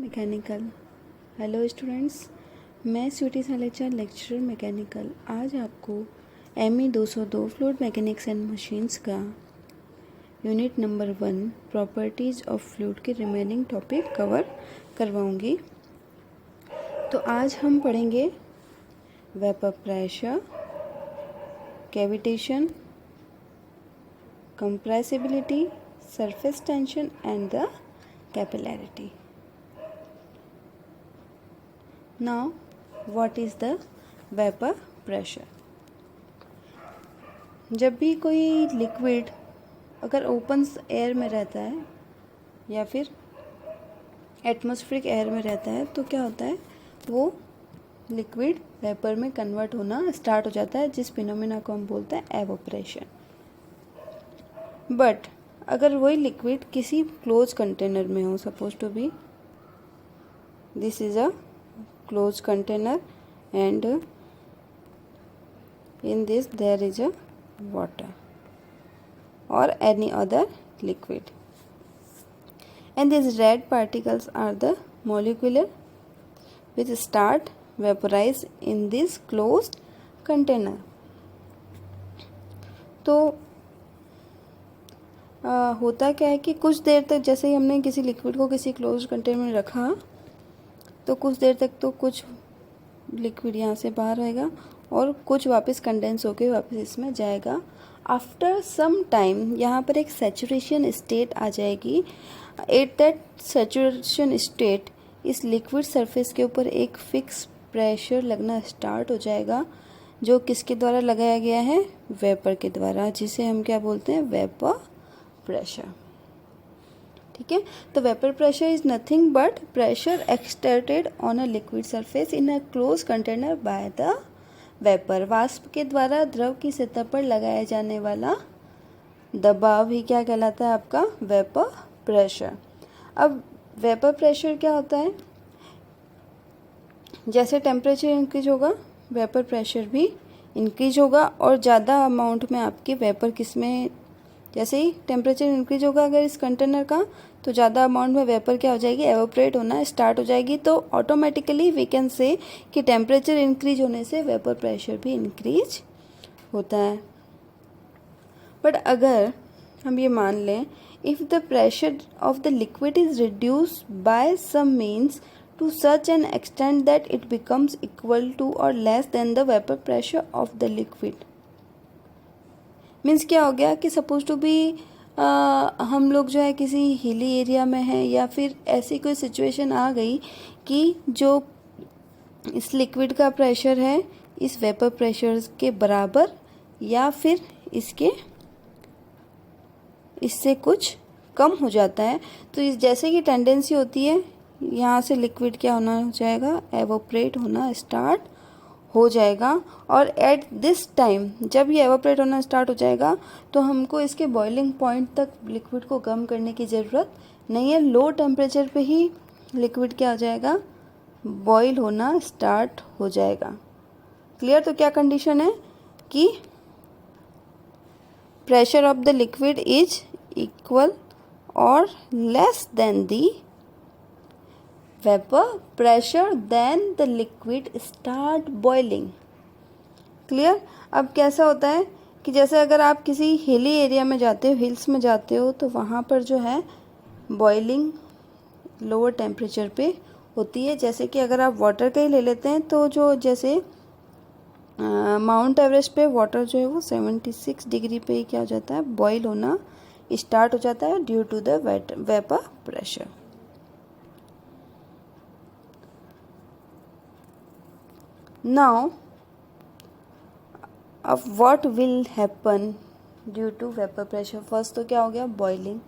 Mechanical. Hello students, मैं Sweety सालेचा, lecturer mechanical. आज आपको ME 202 fluid mechanics and machines का unit number 1 properties of fluid के रिमेनिंग टॉपिक कवर करवाऊंगी। तो आज हम पढ़ेंगे vapour pressure, cavitation, compressibility, surface tension and the capillarity. Now, what is the vapor pressure? जब भी कोई लिक्विड अगर ओपन एयर में रहता है या फिर एटमॉस्फेरिक एयर में रहता है तो क्या होता है, वो लिक्विड वेपर में कन्वर्ट होना स्टार्ट हो जाता है, जिस फिनोमेना को हम बोलते हैं एवोपरेशन। बट अगर वही लिक्विड किसी क्लोज कंटेनर में हो, suppose to be this is a close container and in this there is a water or any other liquid, and these red particles are the molecular which start vaporize in this closed container. तो होता क्या है कि कुछ देर तक जैसे ही हमने किसी लिक्विड को किसी क्लोज कंटेनर में रखा तो कुछ देर तक तो कुछ लिक्विड यहाँ से बाहर आएगा और कुछ वापस कंडेंस होके वापस इसमें जाएगा। आफ्टर सम टाइम यहाँ पर एक सैचुरेशन स्टेट आ जाएगी। एट दैट सैचुरेशन स्टेट इस लिक्विड सरफेस के ऊपर एक फिक्स प्रेशर लगना स्टार्ट हो जाएगा, जो किसके द्वारा लगाया गया है, वेपर के द्वारा, जिसे हम क्या बोलते हैं, वेपर प्रेशर। ठीक है, तो vapour pressure is nothing but pressure exerted on a liquid surface in a close container by the vapour. वाष्प के द्वारा द्रव की सतह पर लगाया जाने वाला दबाव ही क्या कहलाता है, आपका वेपर प्रेशर। अब वेपर प्रेशर क्या होता है, जैसे टेम्परेचर इंक्रीज होगा वेपर प्रेशर भी इंक्रीज होगा, और ज़्यादा अमाउंट में आपके वेपर किसमें, जैसे ही टेम्परेचर इंक्रीज होगा अगर इस कंटेनर का, तो ज़्यादा अमाउंट में वेपर क्या हो जाएगी, एवोपरेट होना स्टार्ट हो जाएगी। तो ऑटोमेटिकली वी कैन से कि टेम्परेचर इंक्रीज होने से वेपर प्रेशर भी इंक्रीज होता है। बट अगर हम ये मान लें, if the pressure of the liquid is reduce by some means to such an extent that it becomes equal to और less than the vapour pressure of the liquid. Means क्या हो गया कि सपोज टू बी हम लोग जो है किसी हिली एरिया में हैं, या फिर ऐसी कोई सिचुएशन आ गई कि जो इस लिक्विड का प्रेशर है इस वेपर प्रेशर के बराबर या फिर इससे कुछ कम हो जाता है। तो इस जैसे की टेंडेंसी होती है यहाँ से लिक्विड क्या होना हो जाएगा, एवोपरेट होना स्टार्ट हो जाएगा। और एट दिस टाइम जब ये एवोपरेट होना स्टार्ट हो जाएगा तो हमको इसके बॉइलिंग पॉइंट तक लिक्विड को गर्म करने की ज़रूरत नहीं है। लो टेम्परेचर पे ही लिक्विड क्या हो जाएगा, बॉईल होना स्टार्ट हो जाएगा। क्लियर? तो क्या कंडीशन है कि pressure of the liquid is equal और less than the vapour pressure, then the liquid start boiling. Clear? अब कैसा होता है कि जैसे अगर आप किसी हिली एरिया में जाते हो, हिल्स में जाते हो, तो वहाँ पर जो है बॉइलिंग लोअर टेम्परेचर पे होती है। जैसे कि अगर आप वाटर का ही ले लेते हैं तो जो जैसे माउंट एवरेस्ट पे वाटर जो है वो 76 डिग्री पे ही क्या हो जाता है, बॉयल होना स्टार्ट हो जाता है due to the vapour pressure. Now अब what will happen due to vapour pressure. First तो क्या हो गया, बॉइलिंग।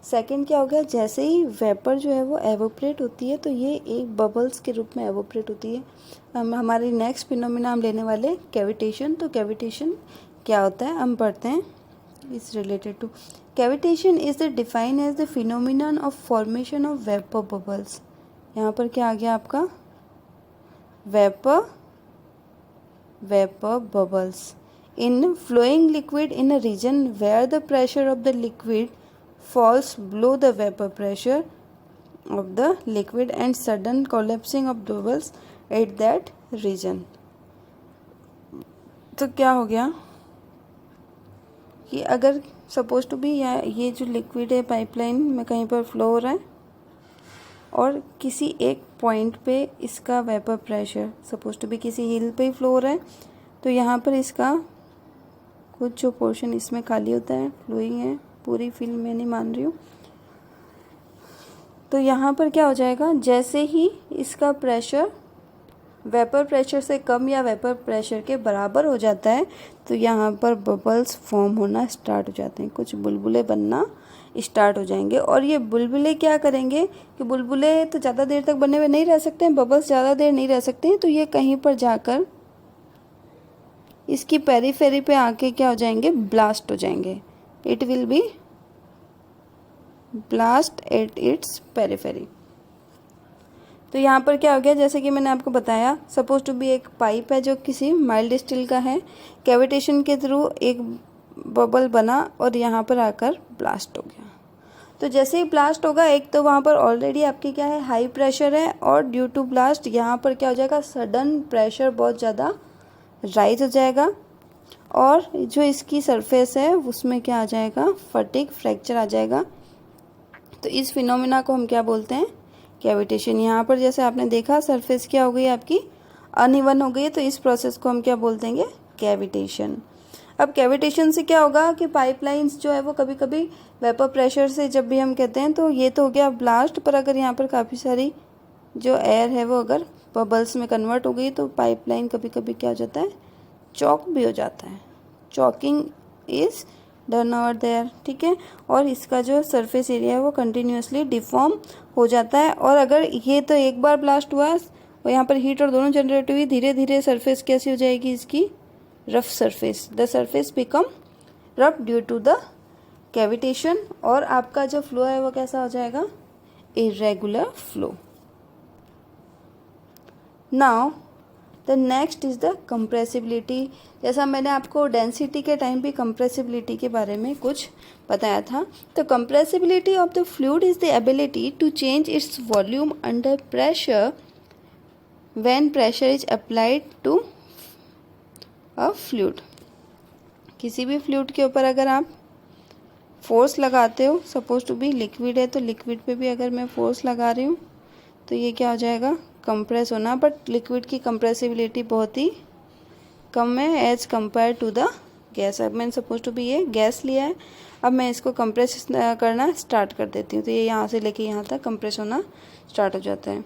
सेकंड क्या हो गया, जैसे ही वेपर जो है वो एवोपरेट होती है तो ये एक बबल्स के रूप में एवोपरेट होती है। हमारी नेक्स्ट फिनोमिना हम लेने वाले कैविटेशन। तो कैविटेशन क्या होता है हम पढ़ते हैं, is related to cavitation is the define as the phenomenon of formation of vapour bubbles. यहाँ पर क्या आ गया आपका, vapor bubbles in flowing liquid in a region where the pressure of the liquid falls below the vapor pressure of the liquid and sudden collapsing of bubbles at that region। तो क्या हो गया कि अगर सपोज टू बी ये जो liquid है pipeline में कहीं पर फ्लो हो रहा है और किसी एक पॉइंट पे इसका vapour pressure suppose to be किसी हिल पे ही फ्लो हो रहा है, तो यहाँ पर इसका कुछ जो पोर्शन इसमें खाली होता है, फ्लोइंग है, पूरी फिल्म मैं नहीं मान रही हूँ। तो यहाँ पर क्या हो जाएगा, जैसे ही इसका प्रेशर वेपर प्रेशर से कम या वेपर प्रेशर के बराबर हो जाता है तो यहाँ पर बबल्स फॉर्म होना स्टार्ट हो जाते हैं, कुछ बुलबुले बनना स्टार्ट हो जाएंगे। और ये बुलबुले क्या करेंगे कि बुलबुले तो ज़्यादा देर तक बने हुए नहीं रह सकते हैं, बबल्स ज़्यादा देर नहीं रह सकते हैं, तो ये कहीं पर जाकर इसकी पेरीफेरी पे आके क्या हो जाएंगे, ब्लास्ट हो जाएंगे। It will be blast at its periphery. तो यहाँ पर क्या हो गया, जैसे कि मैंने आपको बताया, सपोज टू बी एक पाइप है जो किसी माइल्ड स्टील का है, कैविटेशन के थ्रू एक बबल बना और यहाँ पर आकर ब्लास्ट हो गया। तो जैसे ही ब्लास्ट होगा, एक तो वहाँ पर ऑलरेडी आपकी क्या है, हाई प्रेशर है, और ड्यू टू ब्लास्ट यहाँ पर क्या हो जाएगा, सडन प्रेशर बहुत ज़्यादा राइज हो जाएगा और जो इसकी सरफेस है उसमें क्या आ जाएगा, फटिग, फ्रैक्चर आ जाएगा। तो इस फिनोमिना को हम क्या बोलते हैं, कैविटेशन। यहाँ पर जैसे आपने देखा सरफेस क्या हो गई आपकी, अनइवन हो गई, तो इस प्रोसेस को हम क्या बोल देंगे, कैविटेशन। अब कैविटेशन से क्या होगा कि पाइपलाइंस जो है वो कभी कभी वेपर प्रेशर से जब भी हम कहते हैं तो ये तो हो गया ब्लास्ट, पर अगर यहाँ पर काफ़ी सारी जो एयर है वो अगर बबल्स में कन्वर्ट हो गई तो पाइपलाइन कभी कभी क्या हो जाता है, चॉक भी हो जाता है। Choking is done over there, ठीक है। और इसका जो सरफेस एरिया है वो कंटिन्यूसली डिफॉर्म हो जाता है। और अगर ये तो एक बार ब्लास्ट हुआ और यहाँ पर हीट और दोनों जनरेट हुई, धीरे धीरे सरफेस कैसी हो जाएगी इसकी, rough surface. The surface become rough due to the cavitation, और आपका जो फ्लो है वो कैसा हो जाएगा, irregular flow. Now the next is the compressibility. जैसा मैंने आपको डेंसिटी के टाइम भी कंप्रेसिबिलिटी के बारे में कुछ बताया था। तो compressibility of the fluid is the ability to change its volume under pressure when pressure is applied to a fluid. किसी भी फ्लूइड के ऊपर अगर आप फोर्स लगाते हो, सपोज टू बी लिक्विड है तो लिक्विड पे भी अगर मैं फोर्स लगा रही हूँ तो ये क्या हो जाएगा, कंप्रेस होना। बट लिक्विड की कंप्रेसिबिलिटी बहुत ही कम है as compare to the gas. अब मैंने सपोज टू बी ये गैस लिया है, अब मैं इसको कंप्रेस करना स्टार्ट कर देती हूँ तो ये यहाँ से लेके यहाँ तक कंप्रेस होना स्टार्ट हो जाता है।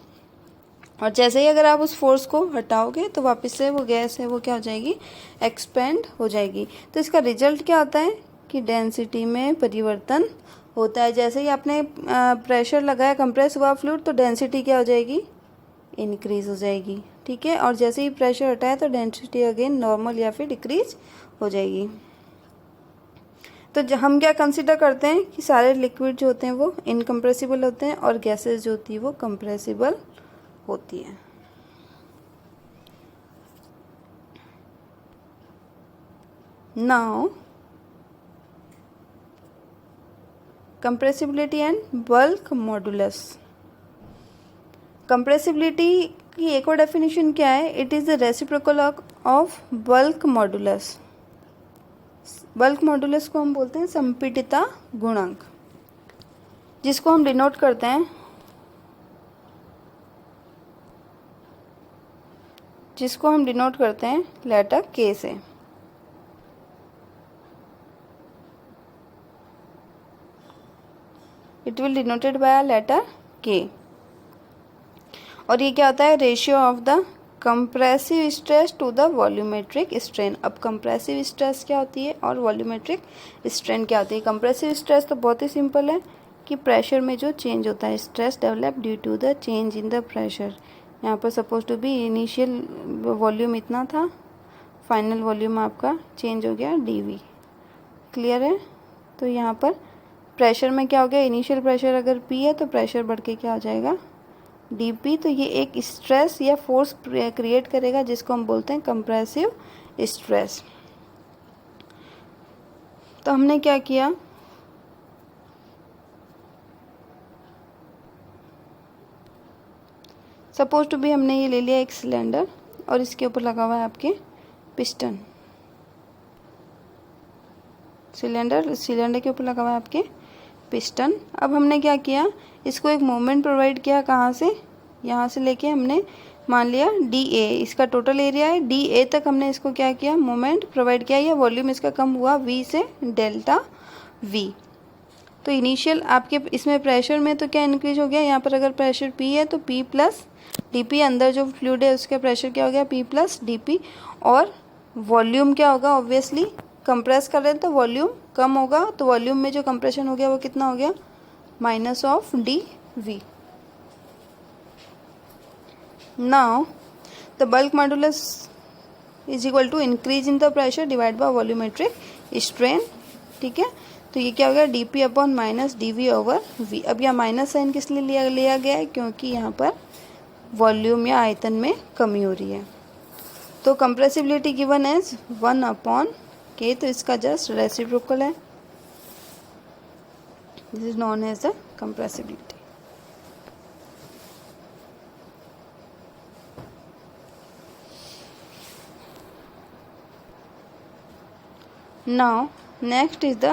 और जैसे ही अगर आप उस फोर्स को हटाओगे तो वापस से वो गैस है वो क्या हो जाएगी, एक्सपेंड हो जाएगी। तो इसका रिजल्ट क्या होता है कि डेंसिटी में परिवर्तन होता है। जैसे ही आपने प्रेशर लगाया, कंप्रेस हुआ फ्लूइड, तो डेंसिटी क्या हो जाएगी, इंक्रीज हो जाएगी, ठीक है। और जैसे ही प्रेशर हटाया तो डेंसिटी अगेन नॉर्मल या फिर डिक्रीज हो जाएगी। तो हम क्या कंसीडर करते हैं कि सारे लिक्विड जो होते हैं वो इनकम्प्रेसिबल होते हैं और गैसेस जो होती है वो कंप्रेसिबल होती है। Now compressibility and bulk modulus. Compressibility की एक और डेफिनेशन क्या है, it is the reciprocal of bulk modulus. Bulk modulus को हम बोलते हैं संपीडितता गुणांक, जिसको हम डिनोट करते हैं लेटर के से। It will denoted by a letter K. और ये क्या होता है, ratio of the compressive stress to the volumetric strain. अब कंप्रेसिव स्ट्रेस क्या होती है और वॉल्यूमेट्रिक स्ट्रेन क्या होती है। कंप्रेसिव स्ट्रेस तो बहुत ही सिंपल है कि प्रेशर में जो चेंज होता है, stress develop due to the change in the pressure. यहाँ पर suppose to be initial volume इतना था, फाइनल वॉल्यूम आपका चेंज हो गया dV, क्लियर है। तो यहाँ पर प्रेशर में क्या हो गया, इनिशियल प्रेशर अगर P है तो प्रेशर बढ़ के क्या हो जाएगा, dP। तो ये एक स्ट्रेस या फोर्स क्रिएट करेगा जिसको हम बोलते हैं कंप्रेसिव स्ट्रेस। तो हमने क्या किया, सपोज टू भी हमने ये ले लिया एक सिलेंडर और इसके ऊपर लगा हुआ है आपके पिस्टन। सिलेंडर के ऊपर लगा हुआ है आपके पिस्टन। अब हमने क्या किया, इसको एक मोमेंट प्रोवाइड किया, कहाँ से, यहाँ से लेके हमने मान लिया डी ए, इसका टोटल एरिया है, डी ए तक हमने इसको क्या किया, मोमेंट प्रोवाइड किया, या वॉल्यूम इसका कम हुआ वी से, डेल्टा वी। तो इनिशियल आपके इसमें प्रेशर में तो क्या इंक्रीज हो गया, यहाँ पर अगर प्रेशर पी है तो पी प्लस डी पी, अंदर जो फ्लूइड है उसका प्रेशर क्या हो गया, पी प्लस डी पी। और वॉल्यूम क्या होगा, ऑब्वियसली कंप्रेस कर रहे हैं तो वॉल्यूम कम होगा, तो वॉल्यूम में जो कंप्रेशन हो गया वो कितना हो गया, minus of D V. Now the bulk modulus is equal to increase in the pressure divide by volumetric strain. ठीक है, तो ये क्या हो गया, D P upon minus D V over V. अब यहाँ माइनस साइन किस लिए लिया गया है, क्योंकि यहाँ पर वॉल्यूम या आयतन में कमी हो रही है। तो compressibility given as 1 upon K, तो इसका जस्ट रेसिप्रोकल है, this is known as the compressibility. Now next is the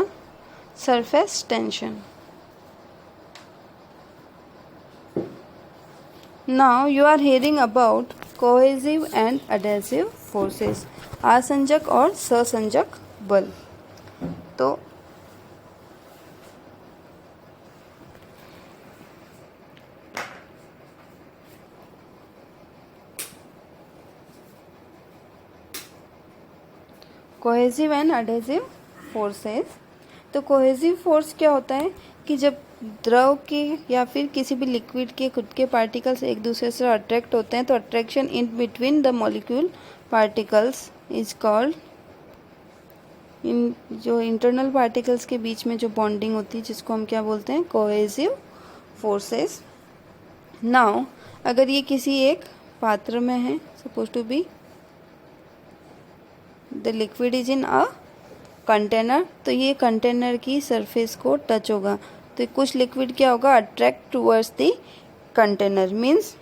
surface tension. Now you are hearing about cohesive and adhesive forces, आसंजक और सहसंजक बल। तो कोहेसिव एंड अडेसिव फोर्सेस। तो cohesive force क्या होता है कि जब द्रव के या फिर किसी भी लिक्विड के खुद के पार्टिकल्स एक दूसरे से अट्रैक्ट होते हैं, तो attraction in between the molecule particles is called, इन जो इंटरनल पार्टिकल्स के बीच में जो बॉन्डिंग होती है जिसको हम क्या बोलते हैं, कोहेसिव फोर्सेस। नाउ अगर ये किसी एक पात्र में है, suppose to be the liquid is in a container, तो ये कंटेनर की सरफेस को टच होगा, तो कुछ लिक्विड क्या होगा, attract towards the container. Means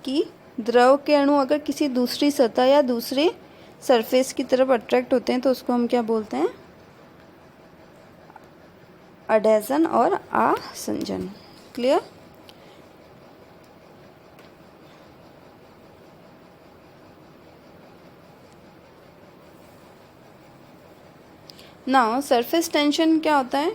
कि द्रव के अणु अगर किसी दूसरी सतह या दूसरे सरफेस की तरफ अट्रैक्ट होते हैं तो उसको हम क्या बोलते हैं, अडेजन और आसंजन। क्लियर। नाउ सरफेस टेंशन क्या होता है,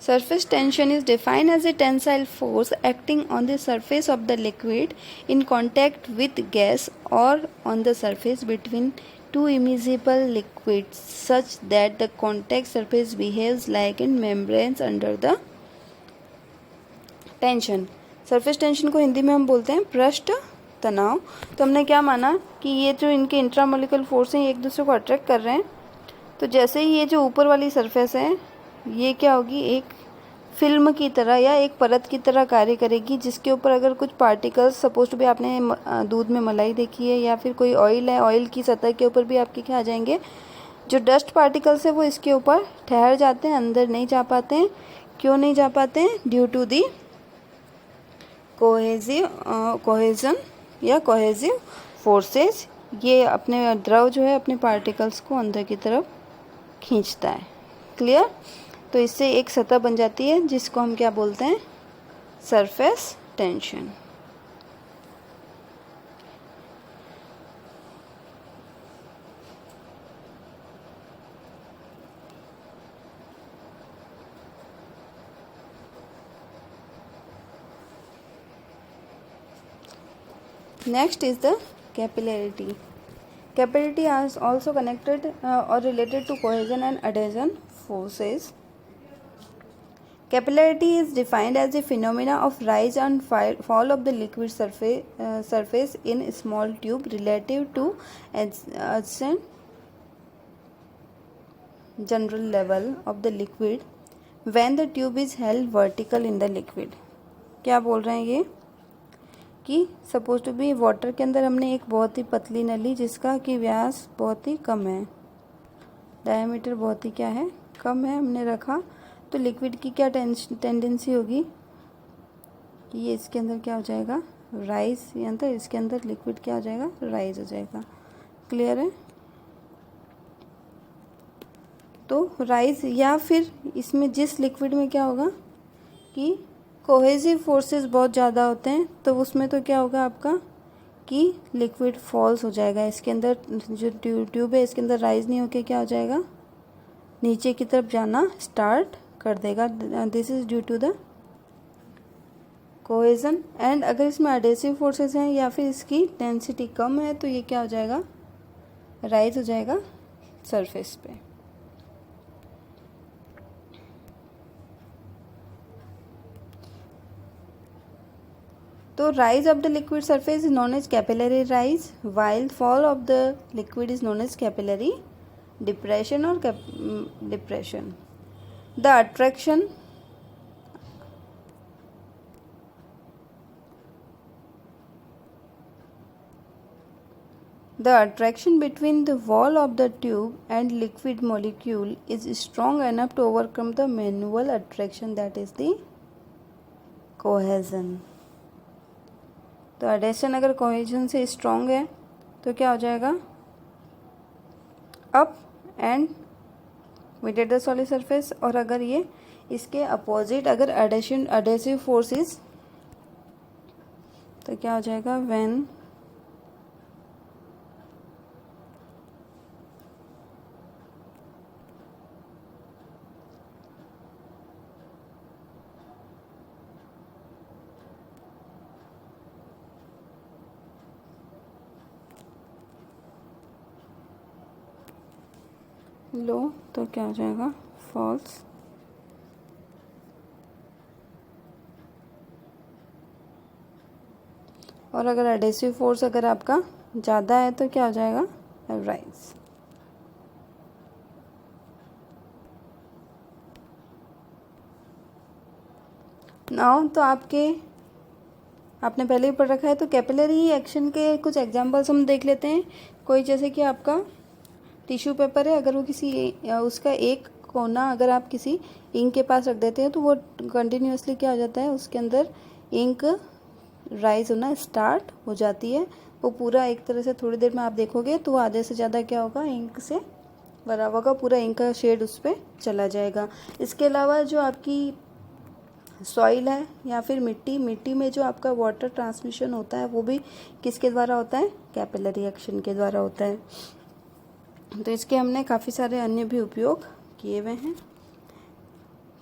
surface tension is defined as a tensile force acting on the surface of the liquid in contact with gas or on the surface between two immiscible liquids such that the contact surface behaves like a membrane under the tension। surface tension को हिंदी में हम बोलते हैं पृष्ठ तनाव। तो हमने क्या माना कि ये जो इनके इंट्रामोलिकुलर फोर्स हैं ये एक दूसरे को अट्रैक्ट कर रहे हैं, तो जैसे ही ये जो ऊपर वाली सरफेस है ये क्या होगी, एक फिल्म की तरह या एक परत की तरह कार्य करेगी, जिसके ऊपर अगर कुछ पार्टिकल्स, सपोज टू भी आपने दूध में मलाई देखी है या फिर कोई ऑयल है, ऑयल की सतह के ऊपर भी आपके क्या आ जाएंगे, जो डस्ट पार्टिकल्स है वो इसके ऊपर ठहर जाते हैं, अंदर नहीं जा पाते हैं। क्यों नहीं जा पाते हैं, ड्यू टू दी कोहेजन या कोहेसिव फोर्सेस। ये अपने द्रव जो है अपने पार्टिकल्स को अंदर की तरफ खींचता है। क्लियर। तो इससे एक सतह बन जाती है जिसको हम क्या बोलते हैं, surface tension. Next is the capillarity. Capillarity is also connected or related to cohesion and adhesion forces. Capillarity is defined as a phenomena of rise and fall of the liquid surface in a small tube relative to adjacent general level of the liquid when the tube is held vertical in the liquid। क्या बोल रहे हैं ये कि suppose to B water के अंदर हमने एक बहुत ही पतली नली जिसका कि व्यास बहुत ही कम है, डायमीटर बहुत ही क्या है, कम है, हमने रखा, तो लिक्विड की क्या टेंडेंसी होगी कि ये इसके अंदर क्या हो जाएगा, राइज, या तो इसके अंदर लिक्विड क्या हो जाएगा, राइज हो जाएगा। क्लियर है? तो राइज, या फिर इसमें जिस लिक्विड में क्या होगा कि कोहेसिव फोर्सेस बहुत ज़्यादा होते हैं, तो उसमें तो क्या होगा आपका कि लिक्विड फॉल्स हो जाएगा, इसके अंदर जो ट्यूब है इसके अंदर राइज नहीं होके क्या हो जाएगा, नीचे की तरफ जाना स्टार्ट कर देगा। This is due to the cohesion. And अगर इसमें एडेसिव फोर्सेस हैं या फिर इसकी डेंसिटी कम है, तो ये क्या हो जाएगा, राइज हो जाएगा सरफेस पे। तो rise of the liquid surface is known as capillary rise, while fall of the liquid is known as capillary depression or depression. The attraction between the wall of the tube and liquid molecule is strong enough to overcome the manual attraction, that is the cohesion. तो adhesion अगर cohesion से strong है तो क्या हो जाएगा, up and with the solid surface. और अगर ये इसके अपोजिट अगर एडेसिव फोर्सेस, तो क्या हो जाएगा, व्हेन लो, तो क्या हो जाएगा, फॉल्स। और अगर एडेसिव फोर्स अगर आपका ज़्यादा है तो क्या हो जाएगा, राइज। नाउ तो आपने पहले ही पढ़ रखा है, तो कैपिलरी एक्शन के कुछ एग्जांपल्स हम देख लेते हैं। कोई जैसे कि आपका टिश्यू पेपर है, अगर वो उसका एक कोना अगर आप किसी इंक के पास रख देते हैं तो वो कंटिन्यूसली क्या हो जाता है, उसके अंदर इंक राइज होना स्टार्ट हो जाती है। वो पूरा एक तरह से थोड़ी देर में आप देखोगे तो आधे से ज़्यादा क्या होगा, इंक से भरा होगा, पूरा इंक का शेड उस पर चला जाएगा। इसके अलावा जो आपकी सॉइल है या फिर मिट्टी में जो आपका वाटर ट्रांसमिशन होता है वो भी किसके द्वारा होता है, कैपिलरी एक्शन के द्वारा होता है। तो इसके हमने काफ़ी सारे अन्य भी उपयोग किए हुए हैं।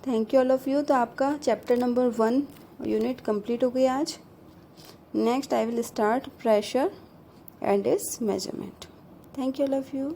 Thank you all of you. तो आपका चैप्टर नंबर 1 यूनिट कंप्लीट हो गई आज। Next I will start pressure and it's measurement. Thank you all of you.